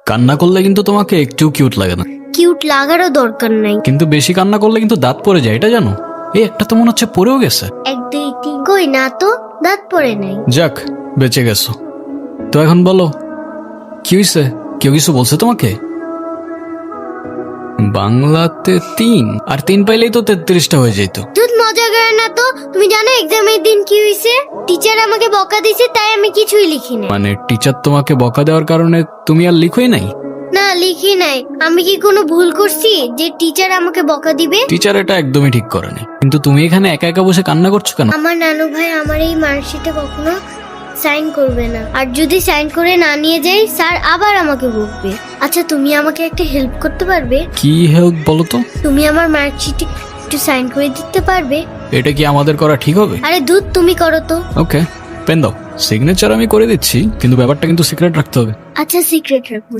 কান্না করলে কিন্তু তোমাকে একটু কিউট লাগে না, কিউট লাগারও দরকার নাই। কিন্তু বেশি কান্না করলে কিন্তু দাঁত পড়ে যায়, এটা জানো? এই একটা তো মনে হচ্ছে পড়েও গেছে। 1 2 3 কই না তো, দাঁত পড়ে নাই। যাক, বেঁচে গেছো। তো এখন বলো কি হয়েছে? কেউ কিছু বলছে তোমাকে? বাংলাতে 3 আর 3 পাইলেই তো 33টা হয়ে যেত। দুধ মজা করে না তো। তুমি জানো এক্সামের দিন কি হয়েছে? টিচার আমাকে বকা দিয়েছে, তাই আমি কিছুই লিখি নাই। মানে টিচার তোমাকে বকা দেওয়ার কারণে তুমি আর লিখোই নাই? না, লিখি নাই। আমি কি কোনো ভুল করছি যে টিচার আমাকে বকা দিবে? টিচার এটা একদমই ঠিক করেনি, কিন্তু তুমি এখানে একা একা বসে কান্না করছো কেন? আমার নানু ভাই আমার এই মার্কশিটে কখনো সাইন করবে না, আর যদি সাইন করে না নিয়ে যাই স্যার আবার আমাকে বকবে। আচ্ছা, তুমি আমাকে একটা হেল্প করতে পারবে? কি হেল্প বলো তো? তুমি আমার মার্কশিটে একটু সাইন করে দিতে পারবে? এটা কি আমাদের করা ঠিক হবে? আরে দুধ, তুমি করো তো। ওকে, পেন দাও। সিগনেচার আমি করে দিচ্ছি, কিন্তু ব্যাপারটা কিন্তু সিক্রেট রাখতে হবে। আচ্ছা, সিক্রেট রাখবো।